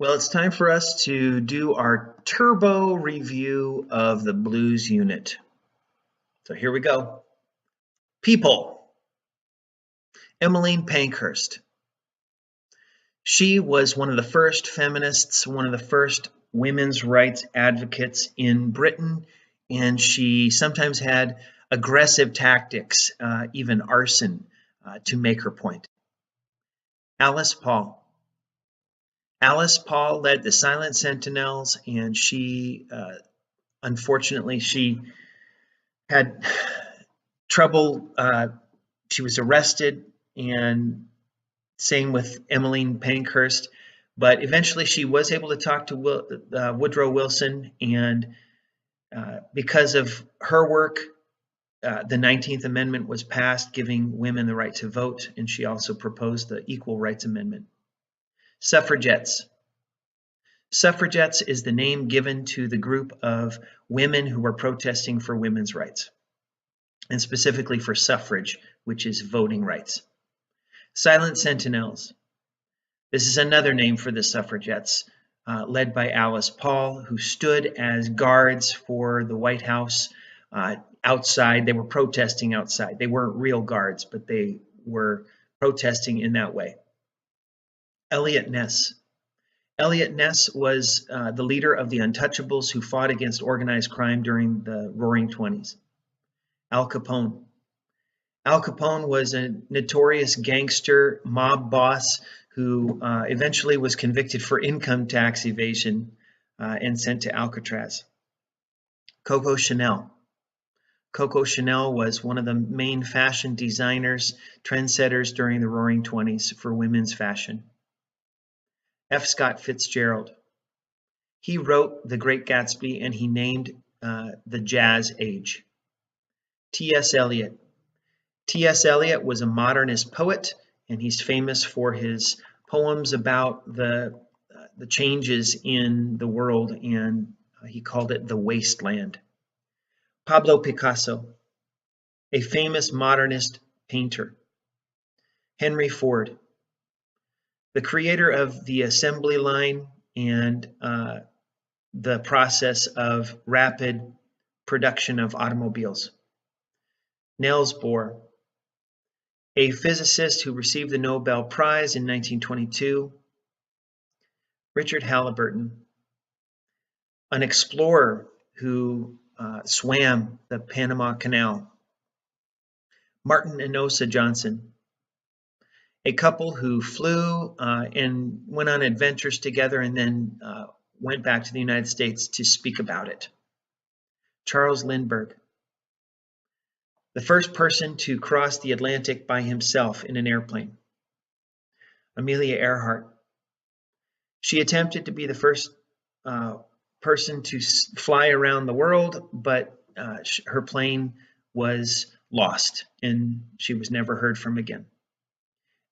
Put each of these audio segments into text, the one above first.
Well, it's time for us to do our turbo review of the blues unit. So here we go. People. Emmeline Pankhurst. She was one of the first feminists, one of the first women's rights advocates in Britain, and she sometimes had aggressive tactics, even arson, to make her point. Alice Paul. Alice Paul led the Silent Sentinels, and she, unfortunately, she had trouble. She was arrested, and same with Emmeline Pankhurst. But eventually, she was able to talk to Woodrow Wilson, and because of her work, the 19th Amendment was passed, giving women the right to vote, and she also proposed the Equal Rights Amendment. Suffragettes. Suffragettes is the name given to the group of women who were protesting for women's rights, and specifically for suffrage, which is voting rights. Silent Sentinels. This is another name for the suffragettes, led by Alice Paul, who stood as guards for the White House outside. They were protesting outside. They weren't real guards, but they were protesting in that way. Eliot Ness. Eliot Ness was the leader of the Untouchables who fought against organized crime during the Roaring Twenties. Al Capone. Al Capone was a notorious gangster mob boss who eventually was convicted for income tax evasion and sent to Alcatraz. Coco Chanel. Coco Chanel was one of the main fashion designers, trendsetters during the Roaring Twenties for women's fashion. F. Scott Fitzgerald. He wrote The Great Gatsby, and he named the Jazz Age. T.S. Eliot. T.S. Eliot was a modernist poet, and he's famous for his poems about the changes in the world, and he called it the wasteland. Pablo Picasso, a famous modernist painter. Henry Ford, the creator of the assembly line and the process of rapid production of automobiles. Niels Bohr, a physicist who received the Nobel Prize in 1922. Richard Halliburton, an explorer who swam the Panama Canal. Martin and Osa Johnson, a couple who flew and went on adventures together and then went back to the United States to speak about it. Charles Lindbergh, the first person to cross the Atlantic by himself in an airplane. Amelia Earhart, she attempted to be the first person to fly around the world, but her plane was lost and she was never heard from again.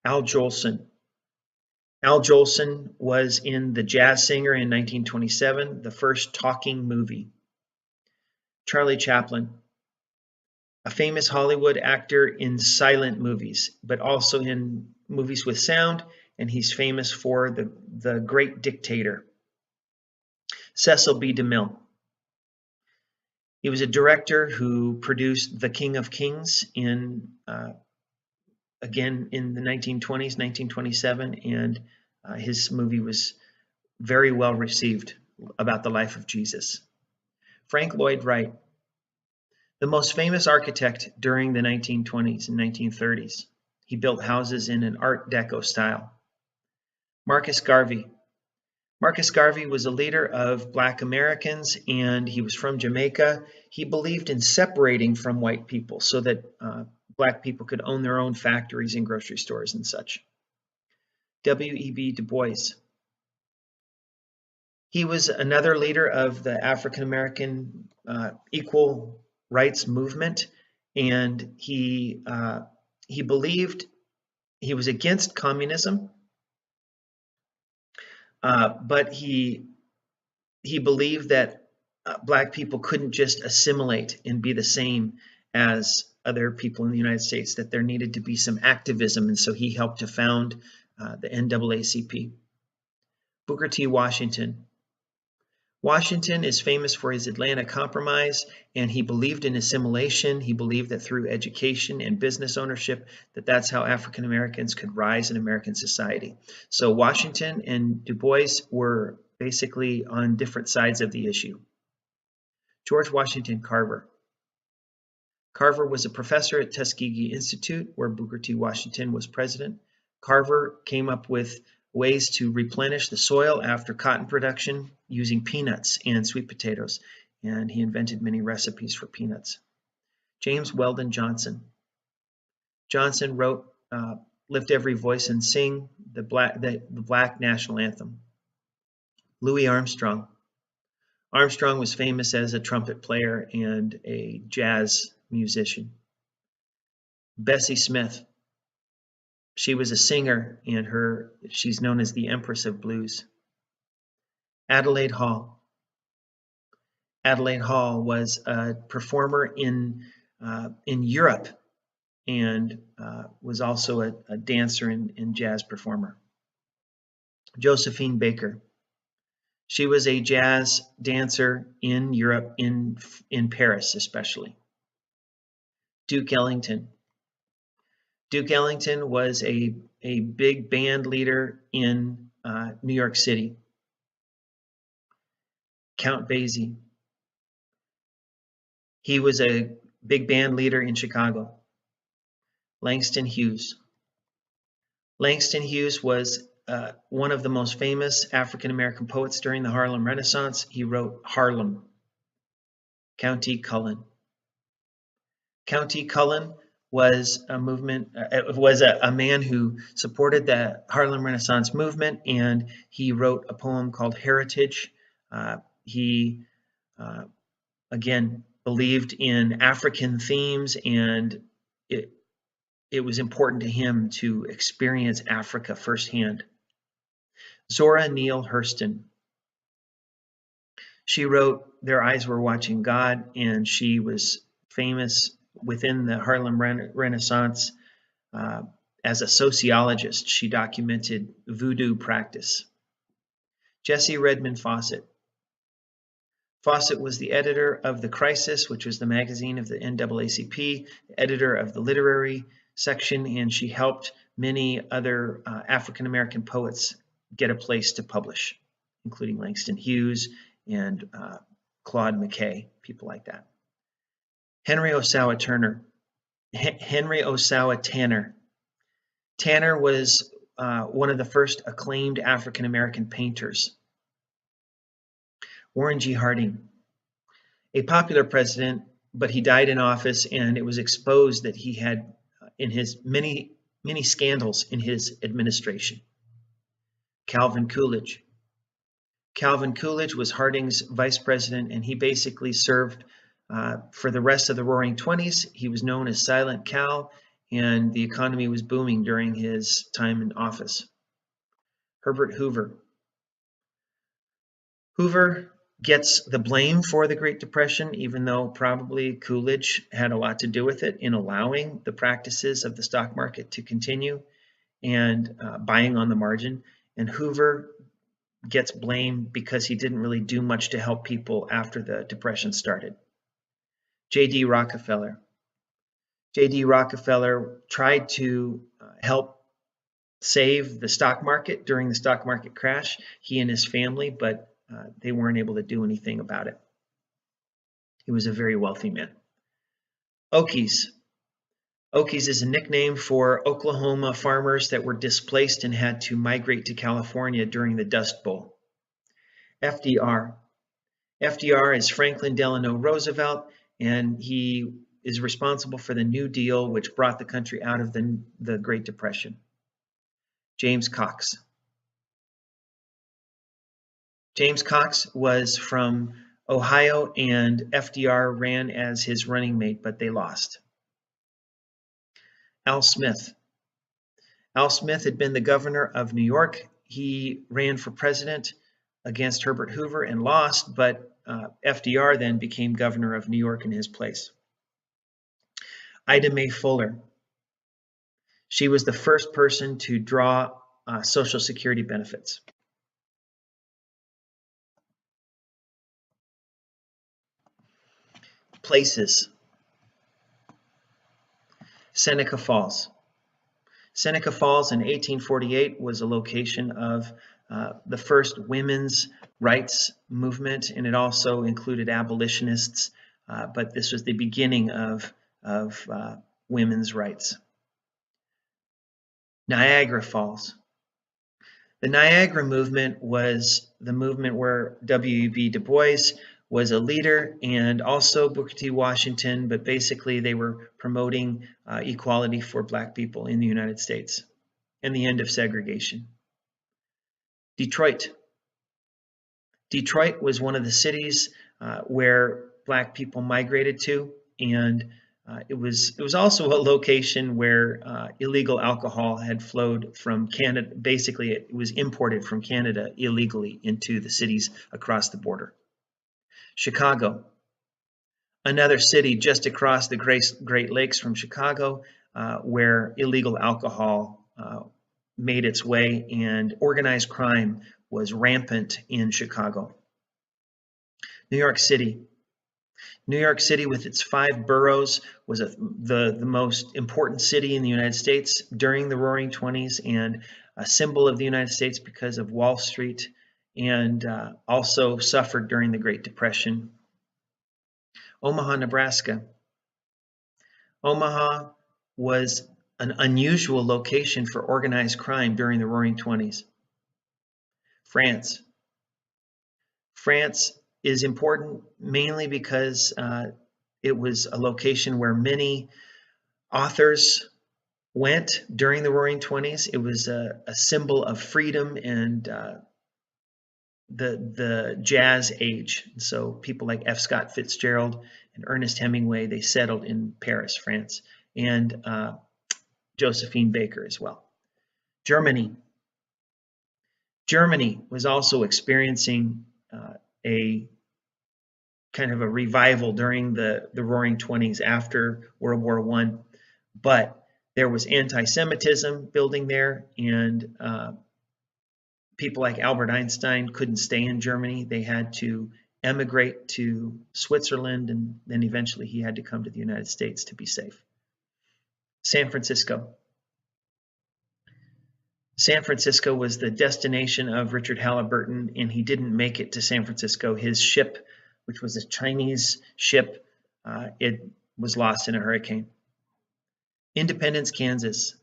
Al Jolson. Al Jolson was in The Jazz Singer in 1927, the first talking movie. Charlie Chaplin, a famous Hollywood actor in silent movies, but also in movies with sound, and he's famous for The Great Dictator. Cecil B. DeMille. He was a director who produced The King of Kings again in the 1920s, 1927, and his movie was very well received about the life of Jesus. Frank Lloyd Wright, the most famous architect during the 1920s and 1930s. He built houses in an Art Deco style. Marcus Garvey. Marcus Garvey was a leader of Black Americans, and he was from Jamaica. He believed in separating from white people so that Black people could own their own factories and grocery stores and such. W.E.B. Du Bois. He was another leader of the African American equal rights movement, and he believed he was against communism, but he believed that Black people couldn't just assimilate and be the same as other people in the United States, that there needed to be some activism, and so he helped to found the NAACP. Booker T. Washington. Washington is famous for his Atlanta Compromise, and he believed in assimilation. He believed that through education and business ownership, that's how African Americans could rise in American society. So Washington and Du Bois were basically on different sides of the issue. George Washington Carver. Carver was a professor at Tuskegee Institute, where Booker T. Washington was president. Carver came up with ways to replenish the soil after cotton production using peanuts and sweet potatoes, and he invented many recipes for peanuts. James Weldon Johnson. Johnson wrote Lift Every Voice and Sing, the Black National Anthem. Louis Armstrong. Armstrong was famous as a trumpet player and a jazz musician. Bessie Smith. She was a singer, and she's known as the Empress of Blues. Adelaide Hall. Adelaide Hall was a performer in Europe and was also a dancer and jazz performer. Josephine Baker. She was a jazz dancer in Europe, in Paris especially. Duke Ellington. Duke Ellington was a big band leader in New York City. Count Basie. He was a big band leader in Chicago. Langston Hughes. Langston Hughes was one of the most famous African American poets during the Harlem Renaissance. He wrote Harlem. Count E. Cullen. Count E. Cullen was a man who supported the Harlem Renaissance movement, and he wrote a poem called Heritage. He again believed in African themes, and it was important to him to experience Africa firsthand. Zora Neale Hurston. She wrote Their Eyes Were Watching God, and she was famous within the Harlem Renaissance as a sociologist. She documented voodoo practice. Jessie Redmond Fawcett. Fawcett was the editor of The Crisis, which was the magazine of the NAACP, editor of the literary section, and she helped many other African American poets get a place to publish, including Langston Hughes and Claude McKay, people like that. Henry Ossawa Tanner. Tanner was one of the first acclaimed African American painters. Warren G. Harding, a popular president, but he died in office, and it was exposed that he had in his many scandals in his administration. Calvin Coolidge. Calvin Coolidge was Harding's vice president, and he basically served for the rest of the Roaring Twenties. He was known as Silent Cal, and the economy was booming during his time in office. Herbert Hoover. Hoover gets the blame for the Great Depression, even though probably Coolidge had a lot to do with it in allowing the practices of the stock market to continue and buying on the margin. And Hoover gets blamed because he didn't really do much to help people after the Depression started. J.D. Rockefeller. J.D. Rockefeller tried to help save the stock market during the stock market crash, he and his family, but they weren't able to do anything about it. He was a very wealthy man. Okies. Okies is a nickname for Oklahoma farmers that were displaced and had to migrate to California during the Dust Bowl. FDR. FDR is Franklin Delano Roosevelt, and he is responsible for the New Deal, which brought the country out of the Great Depression. James Cox. James Cox was from Ohio, and FDR ran as his running mate, but they lost. Al Smith. Al Smith had been the governor of New York. He ran for president against Herbert Hoover and lost, but FDR then became governor of New York in his place. Ida Mae Fuller. She was the first person to draw Social Security benefits. Places. Seneca Falls. Seneca Falls in 1848 was a location of the first women's rights movement, and it also included abolitionists, but this was the beginning of women's rights. Niagara Falls. The Niagara movement was the movement where W.E.B. Du Bois was a leader, and also Booker T. Washington, but basically they were promoting equality for Black people in the United States and the end of segregation. Detroit. Detroit was one of the cities where Black people migrated to, and it was also a location where illegal alcohol had flowed from Canada. Basically, it was imported from Canada illegally into the cities across the border. Chicago, another city just across the Great Lakes from Chicago, where illegal alcohol made its way and organized crime was rampant in Chicago. New York City. New York City, with its 5 boroughs, was the most important city in the United States during the Roaring '20s, and a symbol of the United States because of Wall Street, and also suffered during the Great Depression. Omaha, Nebraska. Omaha was an unusual location for organized crime during the Roaring '20s. France. France is important mainly because it was a location where many authors went during the Roaring '20s. It was a symbol of freedom and the jazz age. So people like F. Scott Fitzgerald and Ernest Hemingway, they settled in Paris, France, and Josephine Baker as well. Germany. Germany was also experiencing a kind of a revival during the Roaring '20s after World War I, but there was anti-Semitism building there, and people like Albert Einstein couldn't stay in Germany. They had to emigrate to Switzerland, and then eventually he had to come to the United States to be safe. San Francisco. San Francisco was the destination of Richard Halliburton, and he didn't make it to San Francisco. His ship, which was a Chinese ship, it was lost in a hurricane. Independence, Kansas.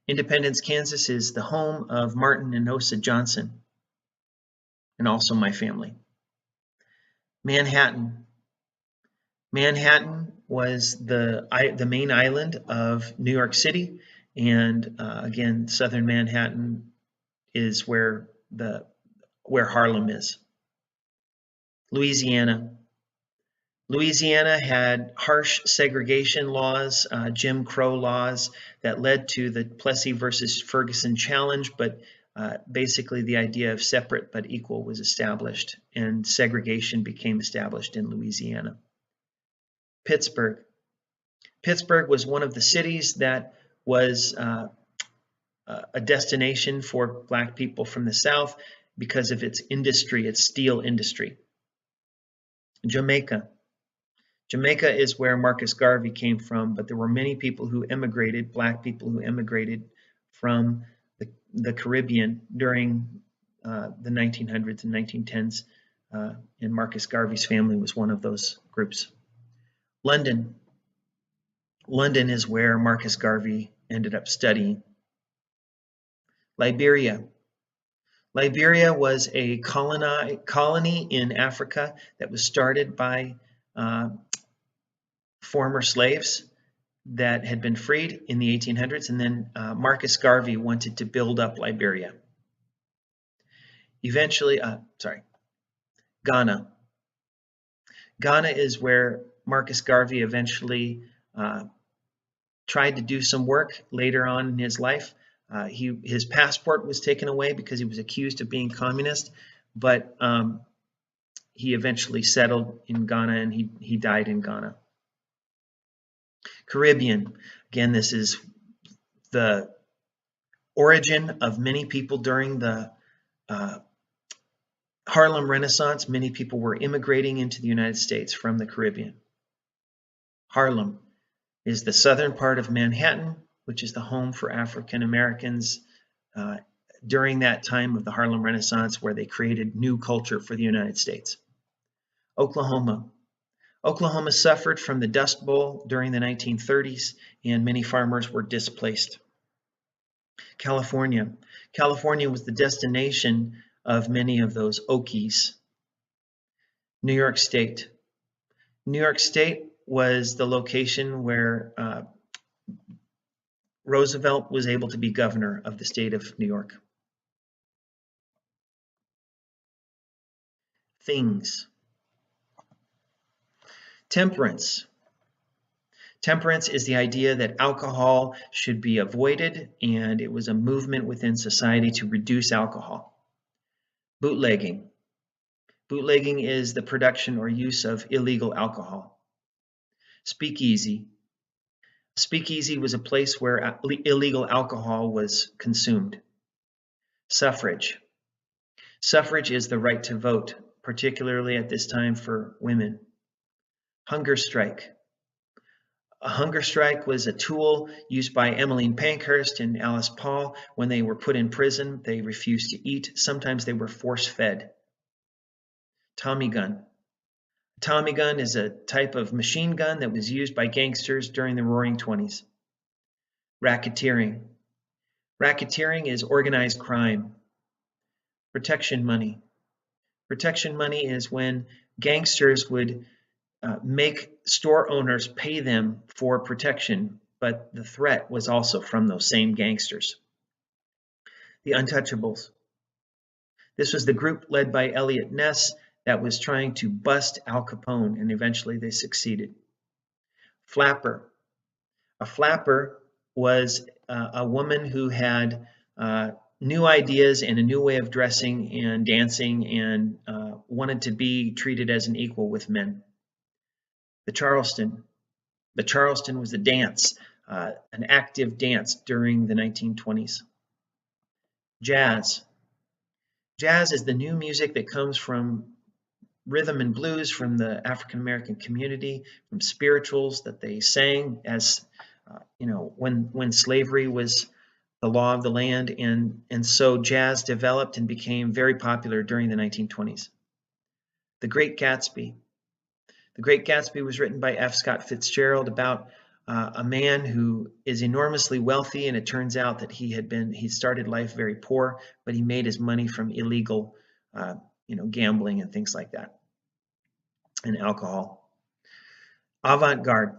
Independence, Kansas is the home of Martin and Osa Johnson, and also my family. Manhattan. Manhattan was the main island of New York City, and again, southern Manhattan is where Harlem is. Louisiana. Louisiana had harsh segregation laws, Jim Crow laws that led to the Plessy versus Ferguson challenge, but basically the idea of separate but equal was established, and segregation became established in Louisiana. Pittsburgh. Pittsburgh was one of the cities that was a destination for Black people from the South because of its industry, its steel industry. Jamaica. Jamaica is where Marcus Garvey came from, but there were many people who emigrated, Black people who emigrated from the Caribbean during the 1900s and 1910s, and Marcus Garvey's family was one of those groups. London. London is where Marcus Garvey ended up studying. Liberia. Liberia was a colony in Africa that was started by former slaves that had been freed in the 1800s, and then Marcus Garvey wanted to build up Liberia. Eventually, Ghana. Ghana is where Marcus Garvey eventually tried to do some work later on in his life. His passport was taken away because he was accused of being communist, but he eventually settled in Ghana, and he died in Ghana. Caribbean. Again, this is the origin of many people during the Harlem Renaissance. Many people were immigrating into the United States from the Caribbean. Harlem is the southern part of Manhattan, which is the home for African Americans during that time of the Harlem Renaissance, where they created new culture for the United States. Oklahoma. Oklahoma suffered from the Dust Bowl during the 1930s, and many farmers were displaced. California. California was the destination of many of those Okies. New York State. New York State was the location where Roosevelt was able to be governor of the state of New York. Things. Temperance. Temperance is the idea that alcohol should be avoided, and it was a movement within society to reduce alcohol. Bootlegging. Bootlegging is the production or use of illegal alcohol. Speakeasy. Speakeasy was a place where illegal alcohol was consumed. Suffrage. Suffrage is the right to vote, particularly at this time for women. Hunger strike. A hunger strike was a tool used by Emmeline Pankhurst and Alice Paul when they were put in prison. They refused to eat. Sometimes they were force-fed. Tommy gun. A Tommy gun is a type of machine gun that was used by gangsters during the Roaring '20s. Racketeering. Racketeering is organized crime. Protection money. Protection money is when gangsters would make store owners pay them for protection, but the threat was also from those same gangsters. The Untouchables. This was the group led by Eliot Ness that was trying to bust Al Capone, and eventually they succeeded. Flapper. A flapper was a woman who had new ideas and a new way of dressing and dancing and wanted to be treated as an equal with men. The Charleston. The Charleston was a dance, an active dance during the 1920s. Jazz. Jazz is the new music that comes from rhythm and blues from the African American community, from spirituals that they sang as when slavery was the law of the land, and so jazz developed and became very popular during the 1920s. The Great Gatsby. The Great Gatsby was written by F. Scott Fitzgerald about a man who is enormously wealthy, and it turns out that he started life very poor, but he made his money from illegal gambling and things like that, and alcohol. Avant-garde.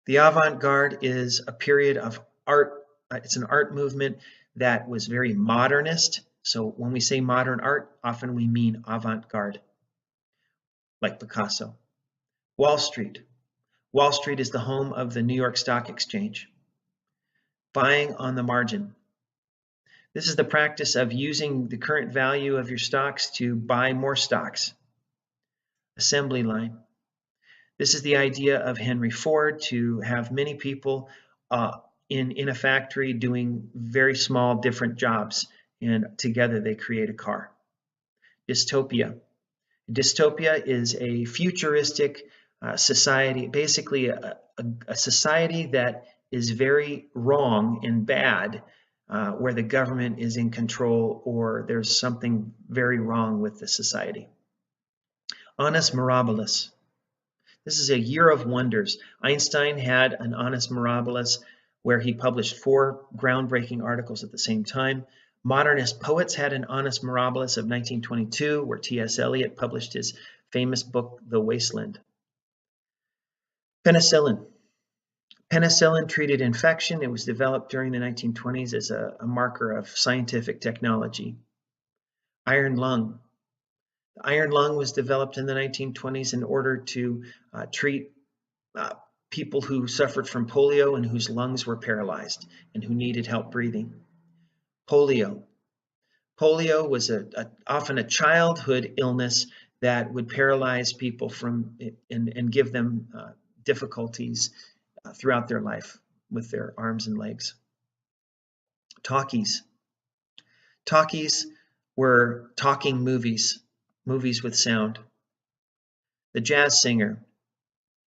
The avant-garde is a period of art. It's an art movement that was very modernist. So when we say modern art, often we mean avant-garde, like Picasso. Wall Street. Wall Street is the home of the New York Stock Exchange. Buying on the margin. This is the practice of using the current value of your stocks to buy more stocks. Assembly line. This is the idea of Henry Ford to have many people in a factory doing very small different jobs, and together they create a car. Dystopia. Dystopia is a futuristic society, basically a society that is very wrong and bad, where the government is in control or there's something very wrong with the society. Annus Mirabilis. This is a year of wonders. Einstein had an Annus Mirabilis where he published 4 groundbreaking articles at the same time. Modernist poets had an Annus Mirabilis of 1922 where T.S. Eliot published his famous book, The Wasteland. Penicillin. Penicillin treated infection. It was developed during the 1920s as a marker of scientific technology. Iron lung. The iron lung was developed in the 1920s in order to treat people who suffered from polio and whose lungs were paralyzed and who needed help breathing. Polio. Polio was often a childhood illness that would paralyze people and give them difficulties throughout their life with their arms and legs. Talkies. Talkies were talking movies with sound. The jazz singer.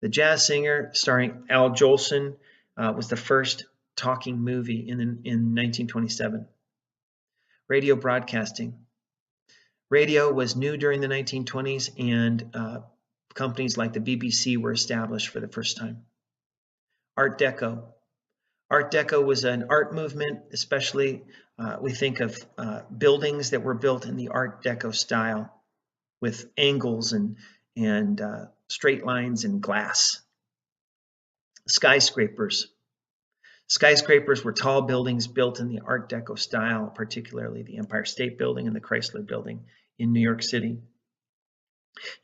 The Jazz Singer, starring Al Jolson, was the first talking movie in 1927. Radio broadcasting. Radio was new during the 1920s, and companies like the BBC were established for the first time. Art Deco. Art Deco was an art movement, especially we think of buildings that were built in the Art Deco style with angles and straight lines and glass. Skyscrapers. Skyscrapers were tall buildings built in the Art Deco style, particularly the Empire State Building and the Chrysler Building in New York City.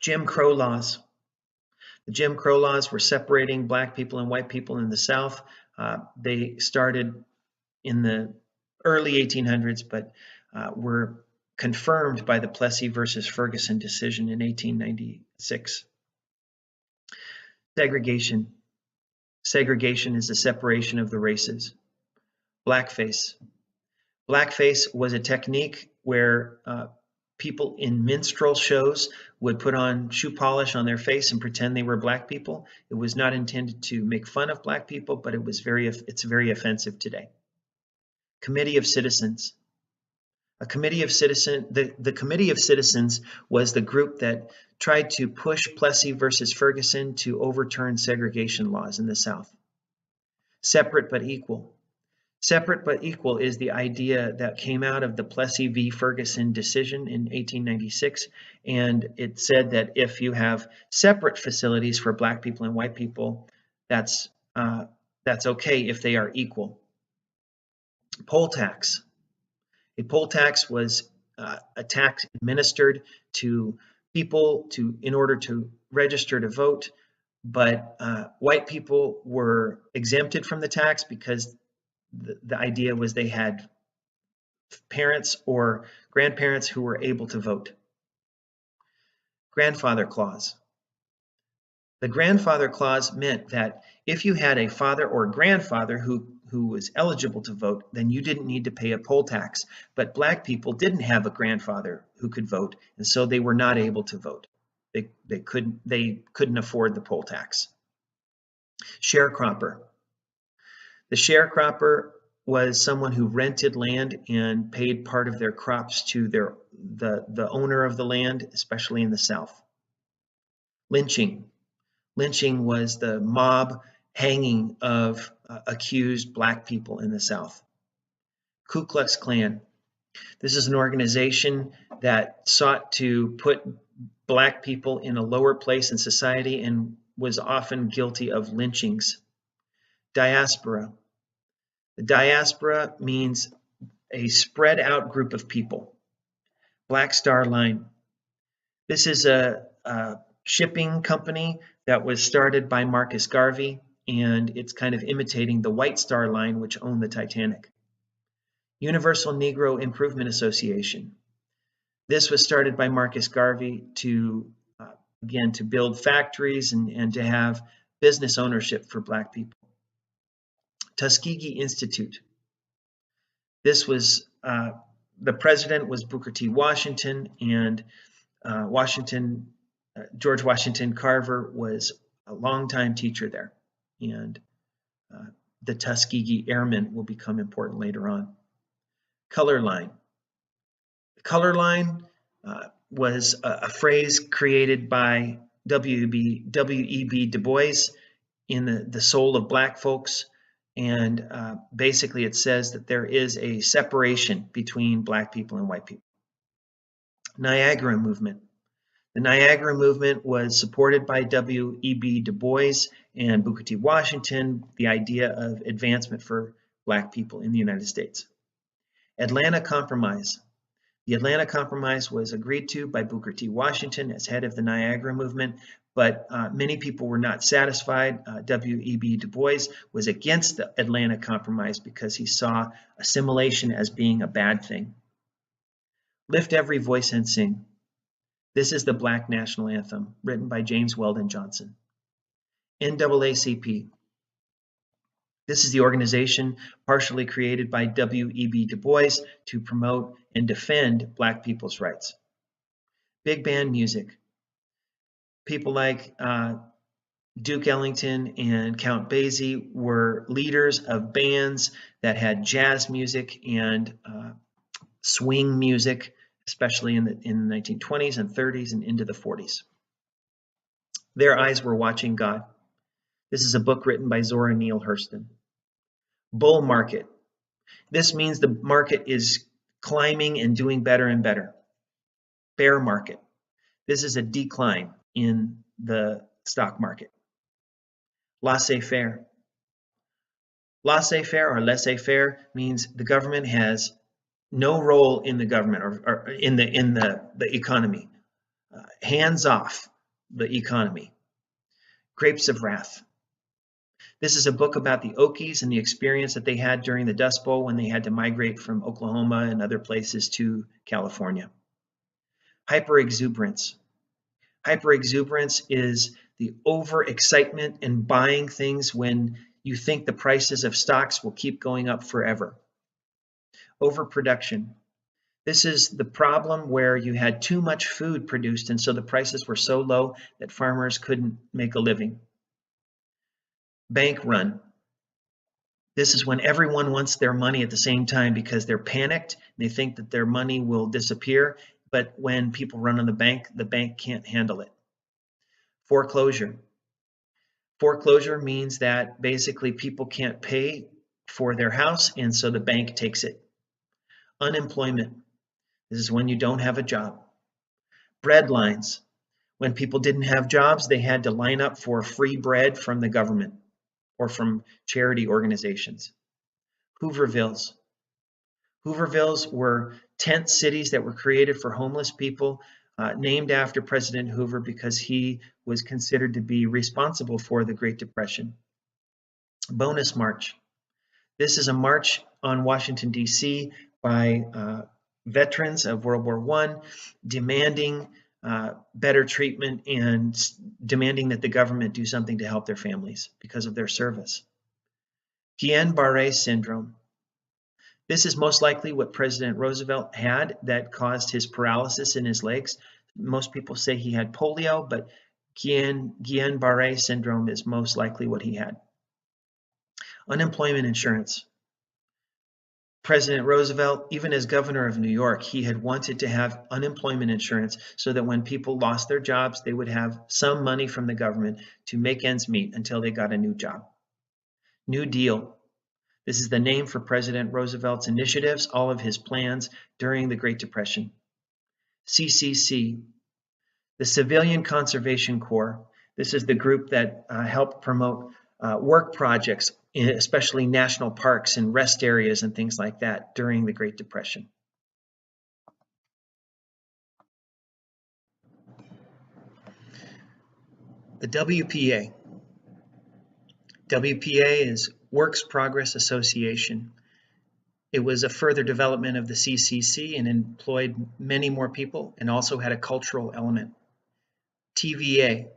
Jim Crow laws. The Jim Crow laws were separating black people and white people in the South. They started in the early 1800s, but were confirmed by the Plessy versus Ferguson decision in 1896. Segregation. Segregation is the separation of the races. Blackface. Blackface was a technique where people in minstrel shows would put on shoe polish on their face and pretend they were black people. It was not intended to make fun of black people, but it's very offensive today. Committee of Citizens. The Committee of Citizens was the group that tried to push Plessy versus Ferguson to overturn segregation laws in the South. Separate but equal. Separate but equal is the idea that came out of the Plessy v. Ferguson decision in 1896, and it said that if you have separate facilities for black people and white people, that's okay if they are equal. Poll tax. A poll tax was a tax administered to people in order to register to vote, but white people were exempted from the tax because the idea was they had parents or grandparents who were able to vote. Grandfather clause. The grandfather clause meant that if you had a father or grandfather who was eligible to vote, then you didn't need to pay a poll tax. But black people didn't have a grandfather who could vote, and so they were not able to vote. They couldn't afford the poll tax. Sharecropper. The sharecropper was someone who rented land and paid part of their crops to the owner of the land, especially in the South. Lynching. Lynching was the mob hanging of accused black people in the South. Ku Klux Klan. This is an organization that sought to put black people in a lower place in society and was often guilty of lynchings. Diaspora. The diaspora means a spread out group of people. Black Star Line. This is a shipping company that was started by Marcus Garvey, and it's kind of imitating the White Star Line, which owned the Titanic. Universal Negro Improvement Association. This was started by Marcus Garvey to, again, to build factories and to have business ownership for black people. Tuskegee Institute. This was, the president was Booker T. Washington, and George Washington Carver was a longtime teacher there, and the Tuskegee Airmen will become important later on. Color line. The color line was a phrase created by W.E.B. Du Bois in the Soul of Black Folks, and basically it says that there is a separation between black people and white people. Niagara Movement. The Niagara Movement was supported by W.E.B. Du Bois and Booker T. Washington, the idea of advancement for black people in the United States. Atlanta Compromise. The Atlanta Compromise was agreed to by Booker T. Washington as head of the Niagara Movement, but many people were not satisfied. W.E.B. Du Bois was against the Atlanta Compromise because he saw assimilation as being a bad thing. Lift Every Voice and Sing. This is the Black National Anthem, written by James Weldon Johnson. NAACP. This is the organization partially created by W.E.B. Du Bois to promote and defend black people's rights. Big band music. People like Duke Ellington and Count Basie were leaders of bands that had jazz music and swing music, especially in the 1920s and 30s and into the 40s. Their eyes were watching God. This is a book written by Zora Neale Hurston. Bull market. This means the market is climbing and doing better and better. Bear market. This is a decline in the stock market. Laissez-faire. Laissez-faire or laissez-faire means the government has no role in the government or in the economy. Hands off the economy. Grapes of Wrath. This is a book about the Okies and the experience that they had during the Dust Bowl when they had to migrate from Oklahoma and other places to California. Hyperexuberance. Hyperexuberance is the overexcitement and buying things when you think the prices of stocks will keep going up forever. Overproduction. This is the problem where you had too much food produced and so the prices were so low that farmers couldn't make a living. Bank run. This is when everyone wants their money at the same time because they're panicked. They think that their money will disappear, but when people run on the bank can't handle it. Foreclosure. Foreclosure means that basically people can't pay for their house and so the bank takes it. Unemployment. This is when you don't have a job. Bread lines. When people didn't have jobs, they had to line up for free bread from the government or from charity organizations. Hoovervilles. Hoovervilles were tent cities that were created for homeless people, named after President Hoover because he was considered to be responsible for the Great Depression. Bonus March. This is a march on Washington, D.C. by veterans of World War I, demanding better treatment and demanding that the government do something to help their families because of their service. Guillain-Barré syndrome. This is most likely what President Roosevelt had that caused his paralysis in his legs. Most people say he had polio, but Guillain-Barré syndrome is most likely what he had. Unemployment insurance. President Roosevelt, even as governor of New York, he had wanted to have unemployment insurance so that when people lost their jobs, they would have some money from the government to make ends meet until they got a new job. New Deal. This is the name for President Roosevelt's initiatives, all of his plans during the Great Depression. CCC, the Civilian Conservation Corps. This is the group that helped promote work projects, especially national parks and rest areas and things like that during the Great Depression. The WPA. WPA is Works Progress Association. It was a further development of the CCC and employed many more people and also had a cultural element. TVA,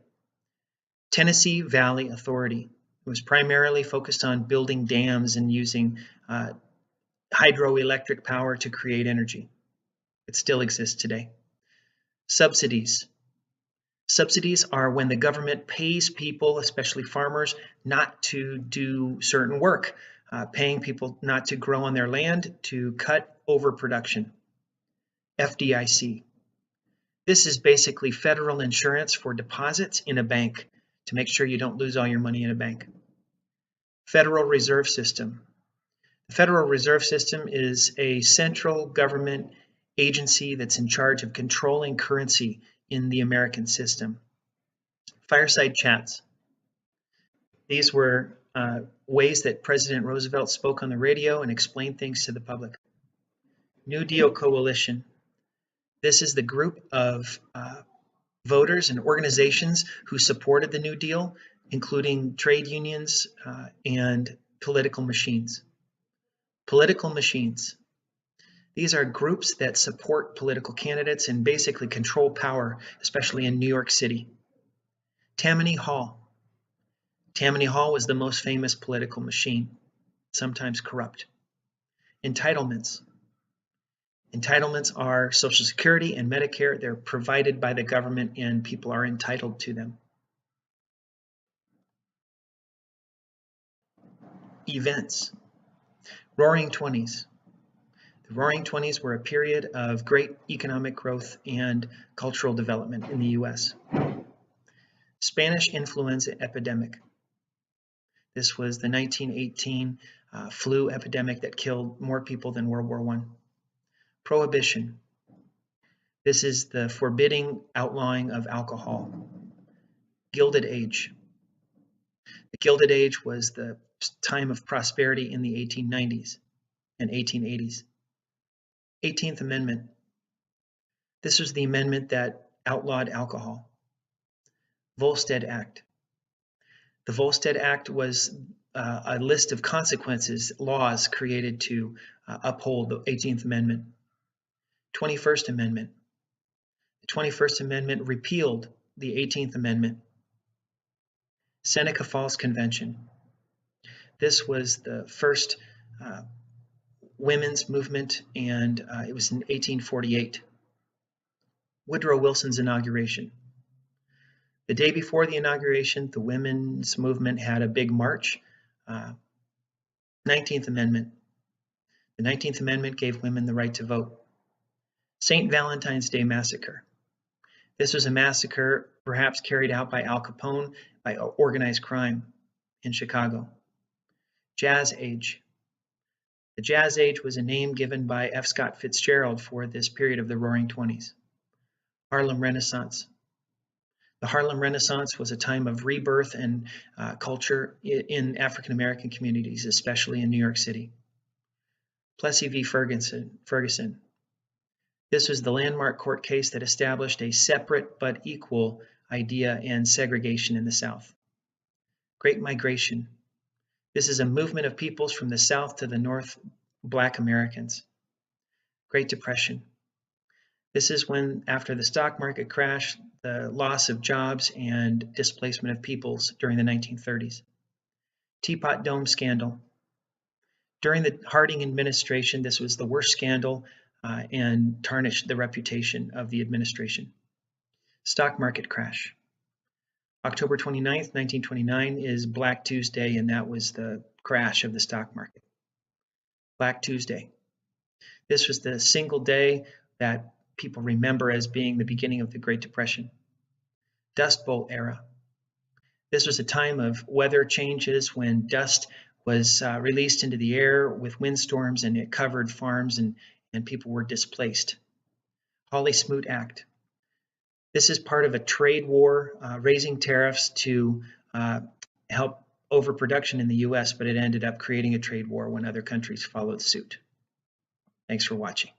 Tennessee Valley Authority. It was primarily focused on building dams and using hydroelectric power to create energy. It still exists today. Subsidies. Subsidies are when the government pays people, especially farmers, not to do certain work, paying people not to grow on their land, to cut overproduction. FDIC. This is basically federal insurance for deposits in a bank to make sure you don't lose all your money in a bank. Federal Reserve System. The Federal Reserve System is a central government agency that's in charge of controlling currency in the American system. Fireside chats. These were ways that President Roosevelt spoke on the radio and explained things to the public. New Deal Coalition. This is the group of voters and organizations who supported the New Deal, including trade unions and political machines. Political machines. These are groups that support political candidates and basically control power, especially in New York City. Tammany Hall. Tammany Hall was the most famous political machine, sometimes corrupt. Entitlements. Entitlements are Social Security and Medicare. They're provided by the government and people are entitled to them. Events. Roaring Twenties. The Roaring Twenties were a period of great economic growth and cultural development in the US. Spanish influenza epidemic. This was the 1918 flu epidemic that killed more people than World War I. Prohibition. This is the forbidding outlawing of alcohol. Gilded Age. The Gilded Age was the time of prosperity in the 1890s and 1880s. 18th Amendment. This was the amendment that outlawed alcohol. Volstead Act. The Volstead Act was a list of consequences, laws created to uphold the 18th Amendment. 21st Amendment. The 21st Amendment repealed the 18th Amendment. Seneca Falls Convention. This was the first women's movement, and it was in 1848. Woodrow Wilson's inauguration. The day before the inauguration, the women's movement had a big march. 19th Amendment. The 19th Amendment gave women the right to vote. St. Valentine's Day Massacre. This was a massacre perhaps carried out by Al Capone by organized crime in Chicago. Jazz Age. The Jazz Age was a name given by F. Scott Fitzgerald for this period of the Roaring Twenties. Harlem Renaissance. The Harlem Renaissance was a time of rebirth and culture in African American communities, especially in New York City. Plessy v. Ferguson. This was the landmark court case that established a separate but equal idea and segregation in the South. Great Migration. This is a movement of peoples from the South to the North, Black Americans. Great Depression. This is when, after the stock market crash, the loss of jobs and displacement of peoples during the 1930s. Teapot Dome Scandal. During the Harding administration, this was the worst scandal and tarnished the reputation of the administration. Stock market crash. October 29th, 1929 is Black Tuesday, and that was the crash of the stock market. Black Tuesday. This was the single day that people remember as being the beginning of the Great Depression. Dust Bowl era. This was a time of weather changes when dust was released into the air with windstorms, and it covered farms and people were displaced. Hawley-Smoot Act. This is part of a trade war, raising tariffs to help overproduction in the US, but it ended up creating a trade war when other countries followed suit. Thanks for watching.